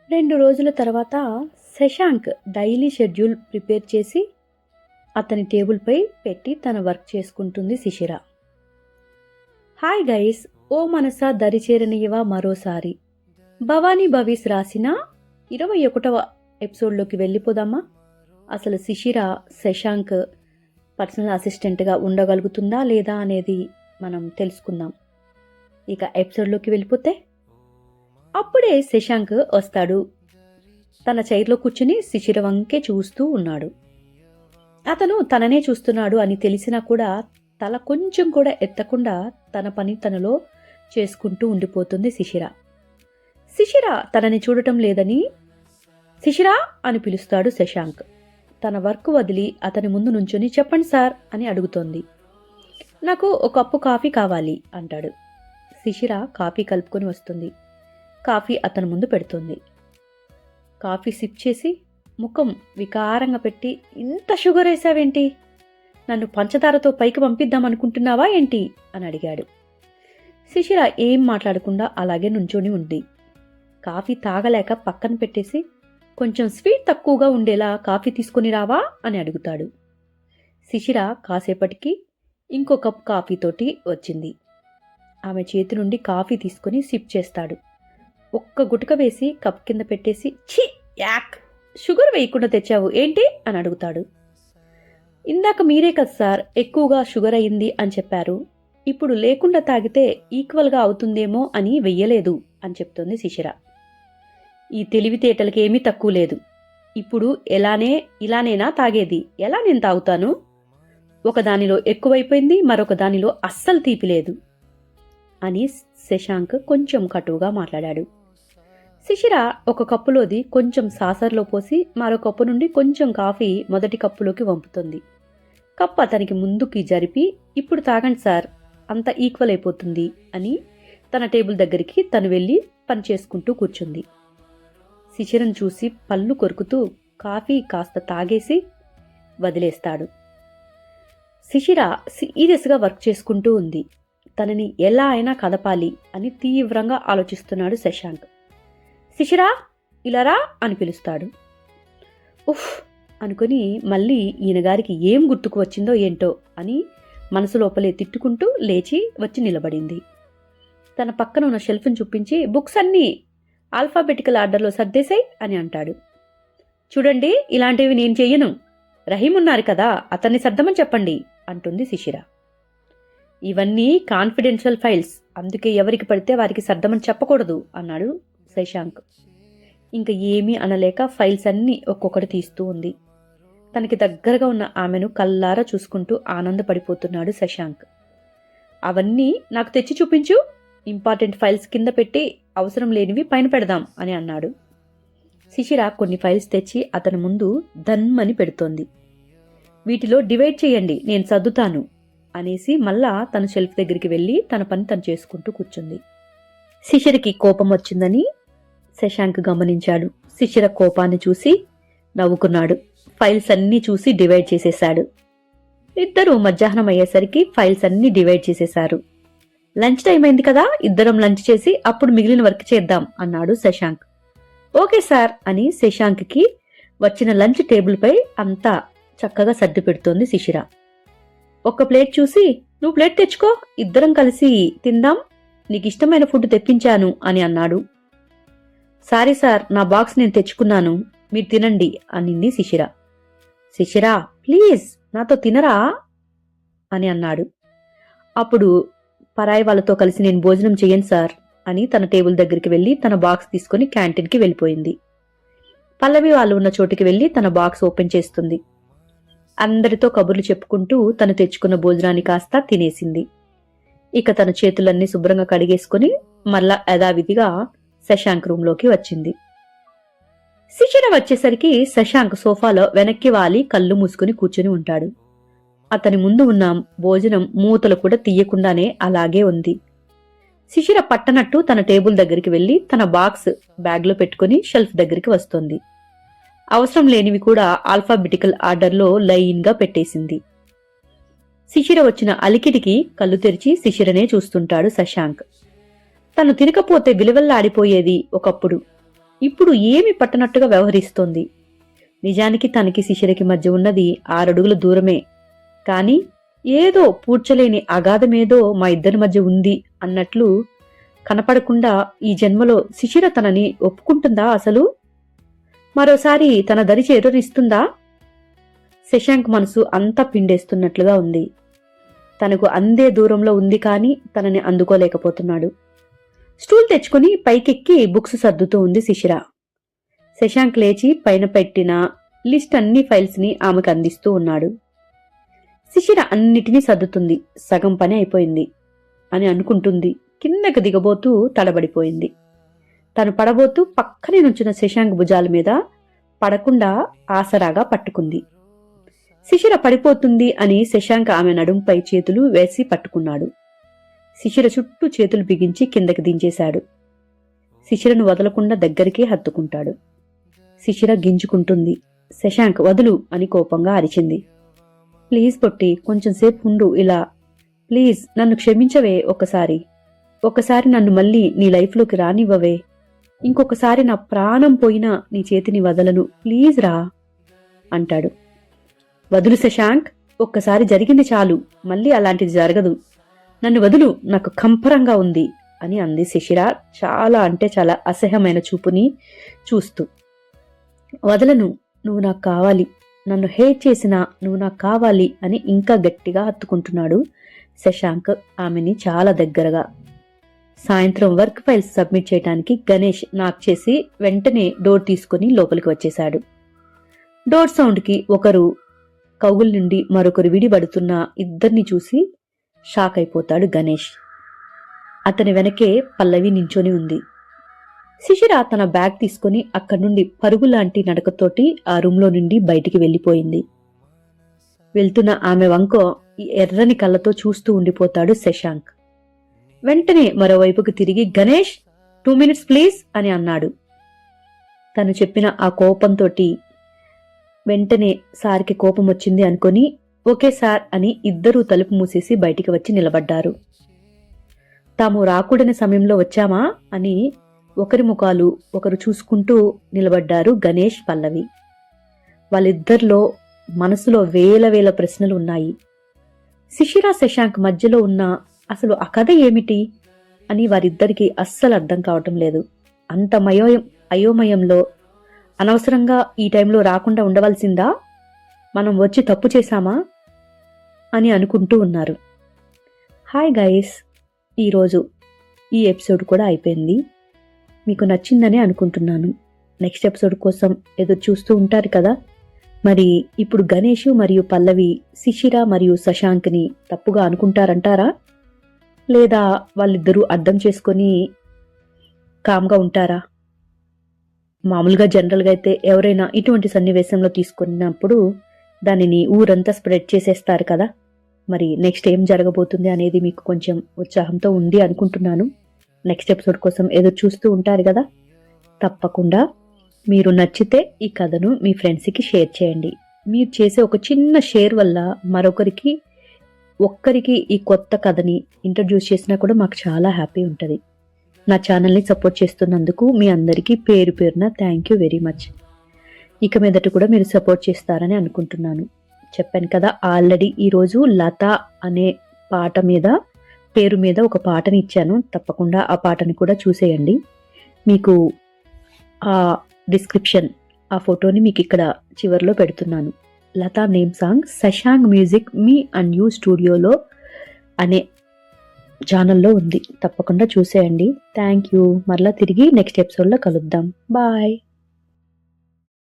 2 రోజుల తర్వాత Shashank daily schedule prepare చేసి అతని టేబుల్పై పెట్టి తన వర్క్ చేసుకుంటుంది శిశిర. హాయ్ గైస్, ఓ మనసా దరిచేరనియవా మరోసారి భవానీ భవీస్ రాసిన 21వ ఎపిసోడ్లోకి వెళ్ళిపోదామా? అసలు శిశిర శశాంక్ పర్సనల్ అసిస్టెంట్గా ఉండగలుగుతుందా లేదా అనేది మనం తెలుసుకుందాం. ఇక ఎపిసోడ్లోకి వెళ్ళిపోతే అప్పుడే శశాంక్ వస్తాడు. తన చైర్లో కూర్చుని శిశిర వంకే చూస్తూ ఉన్నాడు. అతను తననే చూస్తున్నాడు అని తెలిసినా కూడా తల కొంచెం కూడా ఎత్తకుండా తన పని తనలో చేసుకుంటూ ఉండిపోతుంది శిశిర. శిశిర తనని చూడటం లేదని శిశిర అని పిలుస్తాడు శశాంక్. తన వర్క్ వదిలి అతని ముందు నుంచుని చెప్పండి సార్ అని అడుగుతోంది. నాకు ఒక కప్పు కాఫీ కావాలి అంటాడు. శిశిర కాఫీ కలుపుకొని వస్తుంది. కాఫీ అతని ముందు పెడుతుంది. కాఫీ సిప్ చేసి ముఖం వికారంగా పెట్టి, ఇంత షుగర్ వేసావేంటి? నన్ను పంచదారతో పైకి పంపిద్దామనుకుంటున్నావా ఏంటి అని అడిగాడు. శిశిర ఏం మాట్లాడకుండా అలాగే నుంచొని ఉంది. కాఫీ తాగలేక పక్కన పెట్టేసి, కొంచెం స్వీట్ తక్కువగా ఉండేలా కాఫీ తీసుకుని రావా అని అడుగుతాడు. శిశిర కాసేపటికి ఇంకో కప్ కాఫీతోటి వచ్చింది. ఆమె చేతి నుండి కాఫీ తీసుకుని సిప్ చేస్తాడు. ఒక్క గుటక వేసి కప్ కింద పెట్టేసి, ఛీ యాక్, షుగర్ వేయకుండా తెచ్చావు ఏంటి అని అడుగుతాడు. ఇందాక మీరే కదా సార్ ఎక్కువగా షుగర్ అయింది అని చెప్పారు, ఇప్పుడు లేకుండా తాగితే ఈక్వల్గా అవుతుందేమో అని వెయ్యలేదు అని చెప్తుంది శిశిర. ఈ తెలివితేటలకి ఏమీ తక్కువ లేదు. ఇప్పుడు ఇలానేనా తాగేది? ఎలా నేను తాగుతాను? ఒకదానిలో ఎక్కువైపోయింది, మరొక దానిలో అస్సలు తీపి లేదు అని శశాంక్ కొంచెం కటువుగా మాట్లాడాడు. శిశిర ఒక కప్పులోది కొంచెం సాసర్లో పోసి మరో కప్పు నుండి కొంచెం కాఫీ మొదటి కప్పులోకి వంపుతుంది. కప్పు అతనికి ముందుకి జరిపి, ఇప్పుడు తాగండి సార్, అంత ఈక్వల్ అయిపోతుంది అని తన టేబుల్ దగ్గరికి తను వెళ్ళి పని చేసుకుంటూ కూర్చుంది. శిశిరను చూసి పళ్ళు కొరుకుతూ కాఫీ కాస్త తాగేసి వదిలేస్తాడు. శిశిర సీరియస్గా వర్క్ చేసుకుంటూ ఉంది. తనని ఎలా అయినా కదపాలి అని తీవ్రంగా ఆలోచిస్తున్నాడు శశాంక్. శిశిరా ఇలారా అని పిలుస్తాడు. ఉఫ్ అనుకుని మళ్ళీ ఈయనగారికి ఏం గుర్తుకు వచ్చిందో ఏంటో అని మనసు లోపలే తిట్టుకుంటూ లేచి వచ్చి నిలబడింది. తన పక్కన ఉన్న షెల్ఫ్ను చూపించి, బుక్స్ అన్నీ ఆల్ఫాబెటికల్ ఆర్డర్లో సర్దేశాయి అని అంటాడు. చూడండి, ఇలాంటివి నేను చెయ్యను, రహీం ఉన్నారు కదా, అతన్ని సర్దమని చెప్పండి అంటుంది శిశిర. ఇవన్నీ కాన్ఫిడెన్షియల్ ఫైల్స్, అందుకే ఎవరికి పడితే వారికి సర్దమని చెప్పకూడదు అన్నాడు శశాంక్. ఇంకా ఏమీ అనలేక ఫైల్స్ అన్నీ ఒక్కొక్కటి తీస్తూ ఉంది. తనకి దగ్గరగా ఉన్న ఆమెను కల్లారా చూసుకుంటూ ఆనందపడిపోతున్నాడు శశాంక్. అవన్నీ నాకు తెచ్చి చూపించు, ఇంపార్టెంట్ ఫైల్స్ కింద పెట్టి అవసరం లేనివి పైన పెడదాం అని అన్నాడు. శిశిర కొన్ని ఫైల్స్ తెచ్చి అతని ముందు ధన్మని పెడుతోంది. వీటిలో డివైడ్ చేయండి, నేను సర్దుతాను అనేసి మళ్ళా తన షెల్ఫ్ దగ్గరికి వెళ్ళి తన పని తను చేసుకుంటూ కూర్చుంది. శిశిరకి కోపం వచ్చిందని శశాంక్ గమనించాడు. శిశిర కోపాన్ని చూసి నవ్వుకున్నాడు. ఫైల్స్ అన్నీ చూసి డివైడ్ చేసేశాడు. ఇద్దరూ మధ్యాహ్నం అయ్యేసరికి ఫైల్స్ అన్నీ డివైడ్ చేసేశారు. లంచ్ టైం అయింది కదా, ఇద్దరం లంచ్ చేసి అప్పుడు మిగిలిన వర్క్ చేద్దాం అన్నాడు శశాంక్. ఓకే సార్ అని శశాంక్కి వచ్చిన లంచ్ టేబుల్పై అంతా చక్కగా సర్ది పెడుతోంది శిశిర. ఒక్క ప్లేట్ చూసి, నువ్వు ప్లేట్ తెచ్చుకో, ఇద్దరం కలిసి తిందాం, నీకు ఇష్టమైన ఫుడ్ తెప్పించాను అని అన్నాడు. సారీ సార్, నా బాక్స్ నేను తెచ్చుకున్నాను, మీరు తినండి అనింది శిశిర. శిశిర ప్లీజ్ నాతో తినరా అని అన్నాడు. అప్పుడు పరాయి వాళ్ళతో కలిసి నేను భోజనం చెయ్యను సార్ అని తన టేబుల్ దగ్గరికి వెళ్ళి తన బాక్స్ తీసుకుని క్యాంటీన్కి వెళ్ళిపోయింది. పల్లవి వాళ్ళు ఉన్న చోటుకి వెళ్ళి తన బాక్స్ ఓపెన్ చేస్తుంది. అందరితో కబుర్లు చెప్పుకుంటూ తను తెచ్చుకున్న భోజనాన్ని కాస్త తినేసింది. ఇక తన చేతులన్నీ శుభ్రంగా కడిగేసుకుని మళ్ళా యథావిధిగా శశాంక్ రూంలోకి వచ్చింది. శిశిర వచ్చేసరికి శశాంక్ సోఫాలో వెనక్కి వాలి కళ్ళు మూసుకుని కూర్చుని ఉంటాడు. అతని ముందు ఉన్న భోజనం మూతలు కూడా తీయకుండానే అలాగే ఉంది. శిశిర పట్టనట్టు తన టేబుల్ దగ్గరికి వెళ్లి తన బాక్స్ బ్యాగ్లో పెట్టుకుని షెల్ఫ్ దగ్గరికి వస్తోంది. అవసరం లేనివి కూడా ఆల్ఫాబెటికల్ ఆర్డర్లో లైన్గా పెట్టేసింది. శిశిర వచ్చిన అలికిడికి కళ్ళు తెరిచి శిశిరనే చూస్తుంటాడు శశాంక్. తను తినకపోతే విలువల్లాడిపోయేది ఒకప్పుడు, ఇప్పుడు ఏమి పట్టనట్టుగా వ్యవహరిస్తోంది. నిజానికి తనకి శిశిరకి మధ్య ఉన్నది 6 అడుగుల దూరమే. కాని ఏదో పూడ్చలేని అగాధమేదో మా ఇద్దరి మధ్య ఉంది అన్నట్లు కనపడకుండా ఈ జన్మలో శిశిర తనని ఒప్పుకుంటుందా అసలు? మరోసారి తన దరి చేరనిస్తుందా? శశాంక్ మనసు అంతా పిండేస్తున్నట్లుగా ఉంది. తనకు అందే దూరంలో ఉంది కాని తనని అందుకోలేకపోతున్నాడు. స్టూల్ తెచ్చుకుని పైకెక్కి బుక్స్ సర్దుతూ ఉంది శిశిర. శశాంక్ లేచి పైన పెట్టిన లిస్ట్ అన్ని ఫైల్స్ ని ఆమెకు అందిస్తూ ఉన్నాడు. శిశిర అన్నిటినీ సర్దుతుంది. సగం పని అయిపోయింది అని అనుకుంటుంది. కిందకు దిగబోతూ తడబడిపోయింది. తను పడబోతూ పక్కనే నుంచిన శశాంక్ భుజాల మీద పడకుండా ఆసరాగా పట్టుకుంది. శిశిర పడిపోతుంది అని శశాంక్ ఆమె నడుంపై చేతులు వేసి పట్టుకున్నాడు. శిశిర చుట్టూ చేతులు బిగించి కిందకి దించేశాడు. శిశిరను వదలకుండా దగ్గరికి హత్తుకుంటాడు. శిశిర గింజుకుంటుంది. శశాంక్ వదులు అని కోపంగా అరిచింది. ప్లీజ్ పొట్టి, కొంచెం సేపు ఉండు ఇలా. ప్లీజ్ నన్ను క్షమించవే. ఒక్కసారి నన్ను మళ్ళీ నీ లైఫ్లోకి రానివ్వవే. ఇంకొకసారి నా ప్రాణం పోయినా నీ చేతిని వదలను. ప్లీజ్ రా అంటాడు. వదులు శశాంక్, ఒక్కసారి జరిగింది చాలు, మళ్ళీ అలాంటిది జరగదు. నన్ను వదులు, నాకు కంపరంగా ఉంది అని అంది శిశిర చాలా అంటే చాలా అసహ్యమైన చూపుని చూస్తూ. వదలను, నువ్వు నాకు కావాలి, నన్ను హేట్ చేసినా నువ్వు నాకు కావాలి అని ఇంకా గట్టిగా హత్తుకుంటున్నాడు శశాంక్ ఆమెని చాలా దగ్గరగా. సాయంత్రం వర్క్ ఫైల్స్ సబ్మిట్ చేయడానికి గణేష్ నాక్ చేసి వెంటనే డోర్ తీసుకుని లోపలికి వచ్చేశాడు. డోర్ సౌండ్కి ఒకరు కౌగుల నుండి మరొకరు విడిపడుతున్న ఇద్దరిని చూసి షాక్ అయిపోతాడు గణేష్. అతని వెనకే పల్లవి నించొని ఉంది. శిశిర తన బ్యాగ్ తీసుకుని అక్కడి నుండి పరుగులాంటి నడకతోటి ఆ రూంలో నుండి బయటికి వెళ్లిపోయింది. వెళ్తున్న ఆమె వంకో ఎర్రని కళ్ళతో చూస్తూ ఉండిపోతాడు శశాంక్. వెంటనే మరోవైపుకు తిరిగి గణేష్ 2 minutes ప్లీజ్ అని అన్నాడు. తను చెప్పిన ఆ కోపంతోటి వెంటనే సార్కి కోపం వచ్చింది అనుకుని ఓకే సార్ అని ఇద్దరూ తలుపు మూసేసి బయటికి వచ్చి నిలబడ్డారు. తాము రాకూడని సమయంలో వచ్చామా అని ఒకరి ముఖాలు ఒకరు చూసుకుంటూ నిలబడ్డారు గణేష్, పల్లవి. వాళ్ళిద్దరిలో మనసులో వేల ప్రశ్నలు ఉన్నాయి. శిశిర శశాంక్ మధ్యలో ఉన్న అసలు ఆ కథ ఏమిటి అని వారిద్దరికీ అస్సలు అర్థం కావటం లేదు. అంత అయోమయంలో అనవసరంగా ఈ టైంలో రాకుండా ఉండవలసిందా, మనం వచ్చి తప్పు చేశామా అని అనుకుంటూ ఉన్నారు. హాయ్ గైస్, ఈరోజు ఈ ఎపిసోడ్ కూడా అయిపోయింది. మీకు నచ్చిందని అనుకుంటున్నాను. నెక్స్ట్ ఎపిసోడ్ కోసం ఎదురు చూస్తూ ఉంటారు కదా. మరి ఇప్పుడు గణేష్ మరియు పల్లవి శిశిర మరియు శశాంక్ని తప్పుగా అనుకుంటారంటారా, లేదా వాళ్ళిద్దరూ అర్థం చేసుకొని కామ్గా ఉంటారా? మామూలుగా జనరల్గా అయితే ఎవరైనా ఇటువంటి సన్నివేశంలో తీసుకున్నప్పుడు దానిని ఊరంతా స్ప్రెడ్ చేసేస్తారు కదా. మరి నెక్స్ట్ ఏం జరగబోతుంది అనేది మీకు కొంచెం ఉత్సాహంతో ఉంది అనుకుంటున్నాను. నెక్స్ట్ ఎపిసోడ్ కోసం ఎదురు చూస్తూ ఉంటారు కదా. తప్పకుండా మీరు నచ్చితే ఈ కథను మీ ఫ్రెండ్స్కి షేర్ చేయండి. మీరు చేసే ఒక చిన్న షేర్ వల్ల ఒక్కరికి ఈ కొత్త కథని ఇంట్రడ్యూస్ చేసినా కూడా మాకు చాలా హ్యాపీ ఉంటుంది. నా ఛానల్ని సపోర్ట్ చేస్తున్నందుకు మీ అందరికీ పేరు పేరున థ్యాంక్ యూ వెరీ మచ్. ఇక మీదట కూడా మీరు సపోర్ట్ చేస్తారని అనుకుంటున్నాను. చెప్పాను కదా, ఆల్రెడీ ఈరోజు లత అనే పేరు మీద ఒక పాటని ఇచ్చాను. తప్పకుండా ఆ పాటని కూడా చూసేయండి. మీకు ఆ డిస్క్రిప్షన్, ఆ ఫోటోని మీకు ఇక్కడ చివర్లో పెడుతున్నాను. Lata name song Shashank music me and you స్టూడియోలో అనే ఛానల్లో ఉంది. తప్పకుండా చూసేయండి. Thank you. మరలా తిరిగి నెక్స్ట్ ఎపిసోడ్లో కలుద్దాం. బాయ్.